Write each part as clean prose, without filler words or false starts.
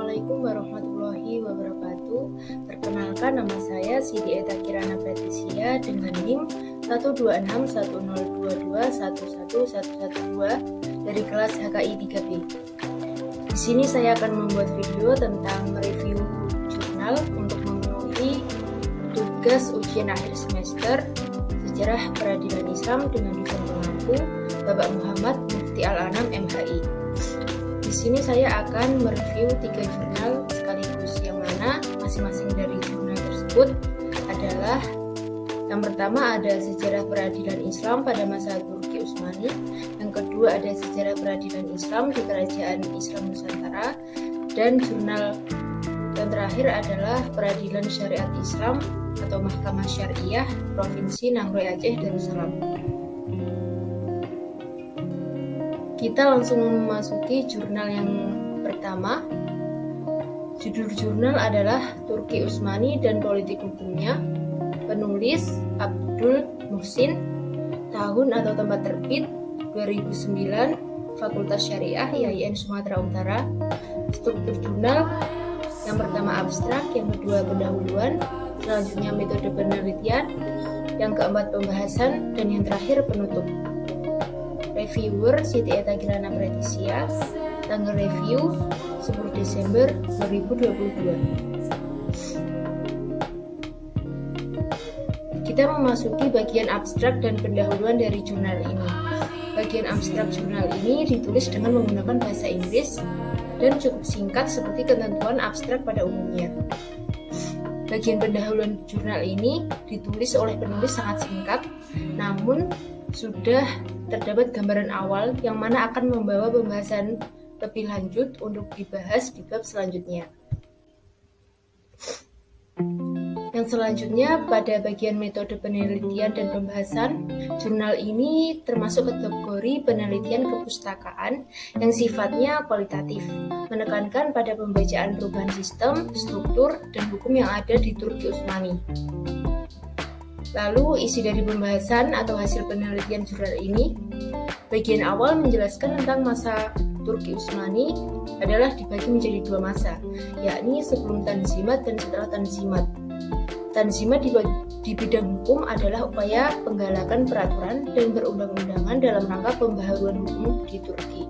Assalamualaikum warahmatullahi wabarakatuh. Perkenalkan, nama saya Siti Eta Kirana Pratisia dengan NIM 1261022111112 dari kelas HKI 3B. Di sini saya akan membuat video tentang mereview jurnal untuk memenuhi tugas ujian akhir semester Sejarah Peradilan Islam dengan dosen pengampu Bapak Muhammad Mufti Al-Anam MHI. Di sini saya akan mereview 3 jurnal sekaligus, yang mana masing-masing dari jurnal tersebut adalah: yang pertama ada Sejarah Peradilan Islam pada masa Turki Utsmani, yang kedua ada Sejarah Peradilan Islam di Kerajaan Islam Nusantara, dan jurnal yang terakhir adalah Peradilan Syariat Islam atau Mahkamah Syariah Provinsi Nanggroe Aceh Darussalam. Kita langsung memasuki jurnal yang pertama. Judul jurnal adalah Turki Utsmani dan Politik Hukumnya. Penulis Abdul Muhsin. Tahun atau tempat terbit 2009, Fakultas Syariah IAIN Sumatera Utara. Struktur jurnal: yang pertama abstrak, yang kedua pendahuluan, selanjutnya metode penelitian, yang keempat pembahasan, dan yang terakhir penutup. Reviewer Siti Eta Kirana Pratisia. Tanggal review 10 Desember 2022. Kita memasuki bagian abstrak dan pendahuluan dari jurnal ini. Bagian abstrak jurnal ini ditulis dengan menggunakan bahasa Inggris dan cukup singkat seperti ketentuan abstrak pada umumnya. Bagian pendahuluan jurnal ini ditulis oleh penulis sangat singkat, namun sudah terdapat gambaran awal yang mana akan membawa pembahasan lebih lanjut untuk dibahas di bab selanjutnya. Yang selanjutnya, pada bagian metode penelitian dan pembahasan, jurnal ini termasuk kategori penelitian kepustakaan yang sifatnya kualitatif, menekankan pada pembacaan perubahan sistem, struktur, dan hukum yang ada di Turki Utsmani. Lalu, isi dari pembahasan atau hasil penelitian jurnal ini, bagian awal menjelaskan tentang masa Turki Utsmani adalah dibagi menjadi 2 masa, yakni sebelum Tanzimat dan setelah Tanzimat. Tanzimat di bidang hukum adalah upaya penggalakan peraturan dan perundang-undangan dalam rangka pembaharuan hukum di Turki.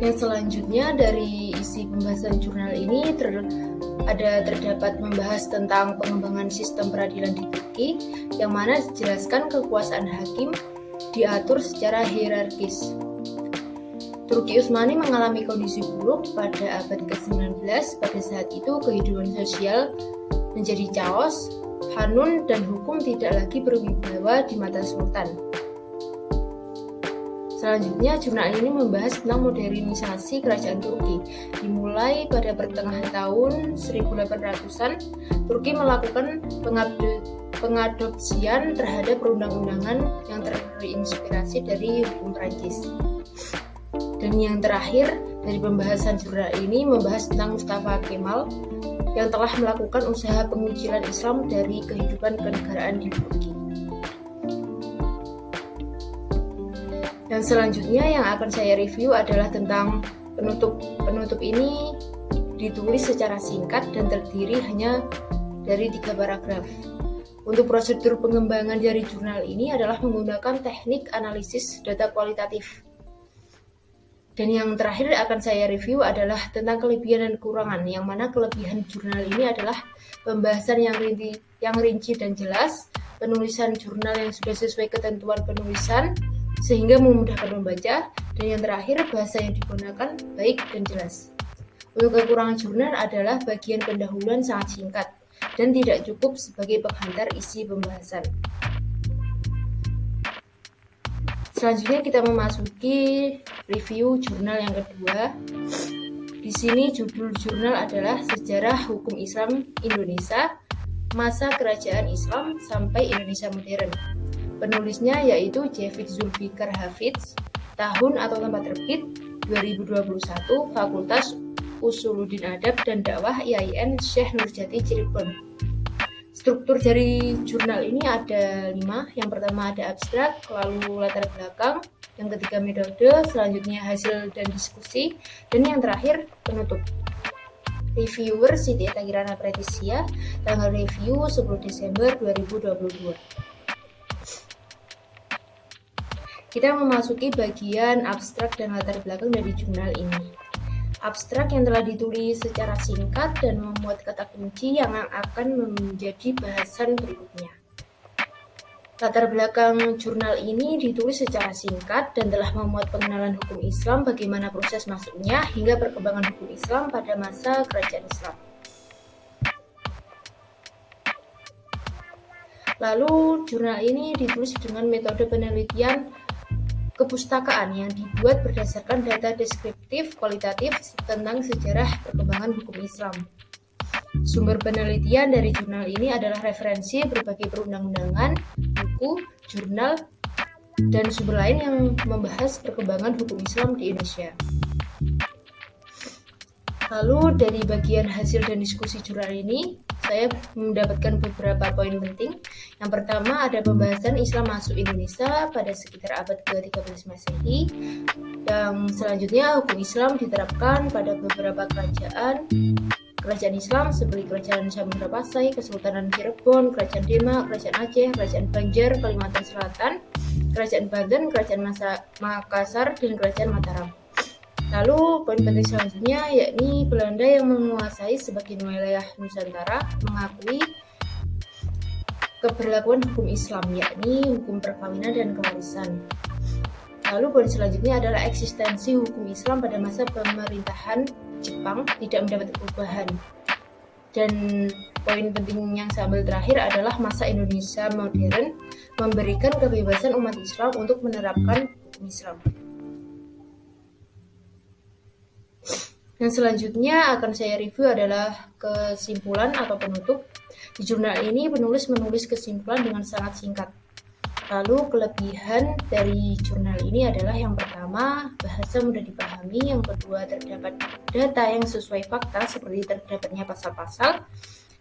Yang selanjutnya dari isi pembahasan jurnal ini terdapat membahas tentang pengembangan sistem peradilan di Turki, yang mana dijelaskan kekuasaan hakim diatur secara hierarkis. Turki Utsmani mengalami kondisi buruk pada abad ke-19. Pada saat itu kehidupan sosial menjadi chaos, kanun dan hukum tidak lagi berwibawa di mata sultan. Selanjutnya, jurnal ini membahas tentang modernisasi kerajaan Turki. Dimulai pada pertengahan tahun 1800-an, Turki melakukan pengadopsian terhadap perundang-undangan yang terinspirasi dari hukum Prancis. Dan yang terakhir dari pembahasan jurnal ini membahas tentang Mustafa Kemal yang telah melakukan usaha pengucilan Islam dari kehidupan kenegaraan di Turki. Dan selanjutnya yang akan saya review adalah tentang penutup. Penutup ini ditulis secara singkat dan terdiri hanya dari 3 paragraf. Untuk prosedur pengembangan dari jurnal ini adalah menggunakan teknik analisis data kualitatif. Dan yang terakhir akan saya review adalah tentang kelebihan dan kekurangan, yang mana kelebihan jurnal ini adalah pembahasan yang rinci dan jelas, penulisan jurnal yang sudah sesuai ketentuan penulisan, sehingga memudahkan membaca, dan yang terakhir bahasa yang digunakan baik dan jelas. Untuk kekurangan jurnal adalah bagian pendahuluan sangat singkat dan tidak cukup sebagai penghantar isi pembahasan. Selanjutnya kita memasuki review jurnal yang kedua. Di sini judul jurnal adalah Sejarah Hukum Islam Indonesia, Masa Kerajaan Islam sampai Indonesia Modern. Penulisnya yaitu Jefid Zulfikar Hafidz. Tahun atau tempat terbit 2021, Fakultas Usuluddin Adab dan Dakwah IAIN Syekh Nurjati Cirebon. Struktur dari jurnal ini ada 5. Yang pertama ada abstrak, lalu latar belakang, yang ketiga metode, selanjutnya hasil dan diskusi, dan yang terakhir penutup. Reviewer Siti Eta Kirana Pretisia, tanggal review 10 Desember 2022. Kita memasuki bagian abstrak dan latar belakang dari jurnal ini. Abstrak yang telah ditulis secara singkat dan memuat kata kunci yang akan menjadi bahasan berikutnya. Latar belakang jurnal ini ditulis secara singkat dan telah memuat pengenalan hukum Islam, bagaimana proses masuknya, hingga perkembangan hukum Islam pada masa kerajaan Islam. Lalu, jurnal ini ditulis dengan metode penelitian kepustakaan yang dibuat berdasarkan data deskriptif kualitatif tentang sejarah perkembangan hukum Islam. Sumber penelitian dari jurnal ini adalah referensi berbagai perundang-undangan, buku, jurnal, dan sumber lain yang membahas perkembangan hukum Islam di Indonesia. Lalu dari bagian hasil dan diskusi jurnal ini, saya mendapatkan beberapa poin penting. Yang pertama ada pembahasan Islam masuk Indonesia pada sekitar abad ke-13 Masehi. Yang selanjutnya hukum Islam diterapkan pada beberapa kerajaan Islam seperti Kerajaan Samudra Pasai, Kesultanan Cirebon, Kerajaan Demak, Kerajaan Aceh, Kerajaan Banjar, Kalimantan Selatan, Kerajaan Banten, Kerajaan Makassar, dan Kerajaan Mataram. Lalu poin penting selanjutnya yakni Belanda yang menguasai sebagian wilayah Nusantara mengakui keberlakuan hukum Islam, yakni hukum perkawinan dan kewarisan. Lalu poin selanjutnya adalah eksistensi hukum Islam pada masa pemerintahan Jepang tidak mendapat perubahan. Dan poin penting yang saya ambil terakhir adalah masa Indonesia modern memberikan kebebasan umat Islam untuk menerapkan hukum Islam. Yang selanjutnya akan saya review adalah kesimpulan atau penutup. Di jurnal ini penulis menulis kesimpulan dengan sangat singkat. Lalu kelebihan dari jurnal ini adalah yang pertama, bahasa mudah dipahami, yang kedua terdapat data yang sesuai fakta seperti terdapatnya pasal-pasal,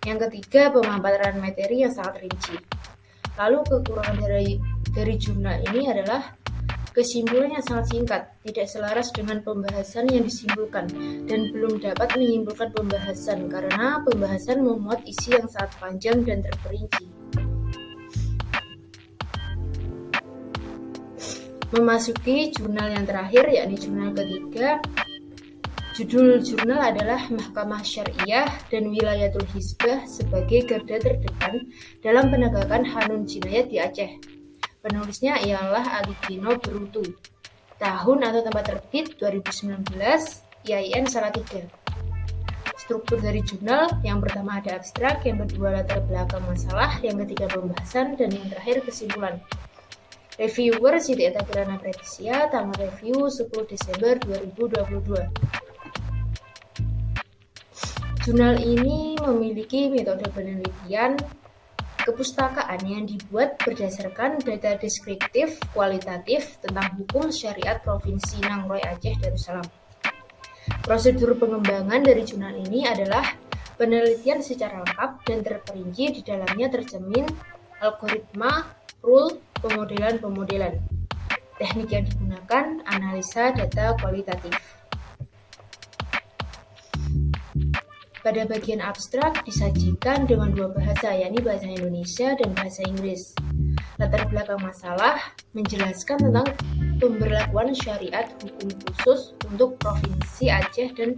yang ketiga pemaparan materi yang sangat rinci. Lalu kekurangan dari jurnal ini adalah kesimpulan yang sangat singkat, tidak selaras dengan pembahasan yang disimpulkan, dan belum dapat menyimpulkan pembahasan karena pembahasan memuat isi yang sangat panjang dan terperinci. Memasuki jurnal yang terakhir, yakni jurnal ketiga. Judul jurnal adalah Mahkamah Syariah dan Wilayatul Hizbah sebagai garda terdepan dalam penegakan Qanun Jinayat di Aceh. Penulisnya ialah Ali Dino Berutu. Tahun atau tempat terbit 2019, IAIN Salatiga. Struktur dari jurnal, yang pertama ada abstrak, yang kedua latar belakang masalah, yang ketiga pembahasan, dan yang terakhir kesimpulan. Reviewer Siti Eta Kirana Pretisia, tanggal review 10 Desember 2022. Jurnal ini memiliki metode penelitian kepustakaan yang dibuat berdasarkan data deskriptif kualitatif tentang hukum syariat Provinsi Nangroe Aceh Darussalam. Prosedur pengembangan dari jurnal ini adalah penelitian secara lengkap dan terperinci, di dalamnya tercermin algoritma, rule, pemodelan. Teknik yang digunakan, analisa data kualitatif. Pada bagian abstrak disajikan dengan dua bahasa, yakni bahasa Indonesia dan bahasa Inggris. Latar belakang masalah menjelaskan tentang pemberlakuan syariat hukum khusus untuk Provinsi Aceh dan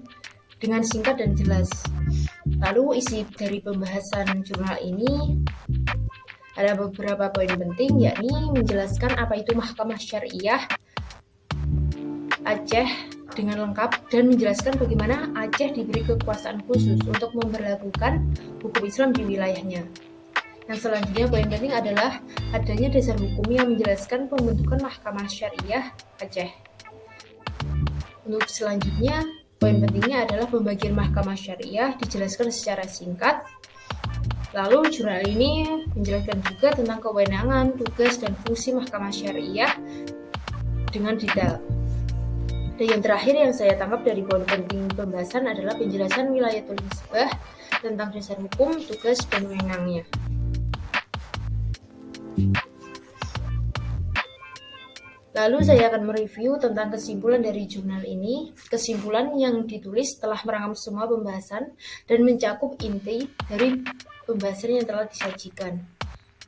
dengan singkat dan jelas. Lalu isi dari pembahasan jurnal ini ada beberapa poin penting, yakni menjelaskan apa itu Mahkamah Syariah Aceh dengan lengkap dan menjelaskan bagaimana Aceh diberi kekuasaan khusus untuk memberlakukan hukum Islam di wilayahnya. Yang selanjutnya poin penting adalah adanya dasar hukum yang menjelaskan pembentukan Mahkamah Syariah Aceh. Untuk selanjutnya, poin pentingnya adalah pembagian Mahkamah Syariah dijelaskan secara singkat. Lalu jurnal ini menjelaskan juga tentang kewenangan, tugas, dan fungsi Mahkamah Syariah dengan detail. Dan yang terakhir yang saya tangkap dari poin penting pembahasan adalah penjelasan Wilayatul Hizbah tentang dasar hukum, tugas, dan wewenangnya. Lalu saya akan mereview tentang kesimpulan dari jurnal ini, kesimpulan yang ditulis setelah merangkum semua pembahasan dan mencakup inti dari pembahasan yang telah disajikan.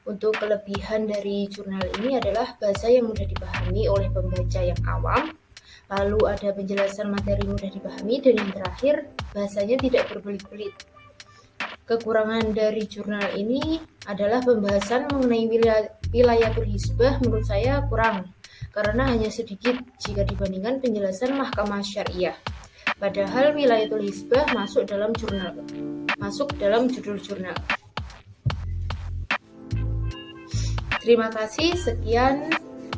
Untuk kelebihan dari jurnal ini adalah bahasa yang mudah dipahami oleh pembaca yang awam, lalu ada penjelasan materi mudah dipahami, dan yang terakhir, bahasanya tidak berbelit-belit. Kekurangan dari jurnal ini adalah pembahasan mengenai wilayatul hisbah menurut saya kurang, karena hanya sedikit jika dibandingkan penjelasan Mahkamah Syariah. Padahal wilayatul hisbah masuk dalam judul jurnal. Terima kasih, sekian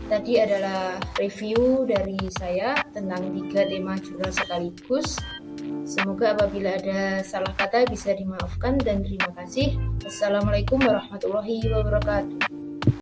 tadi adalah review dari saya tentang 3 tema jurnal sekaligus. Semoga apabila ada salah kata bisa dimaafkan dan terima kasih. Wassalamualaikum warahmatullahi wabarakatuh.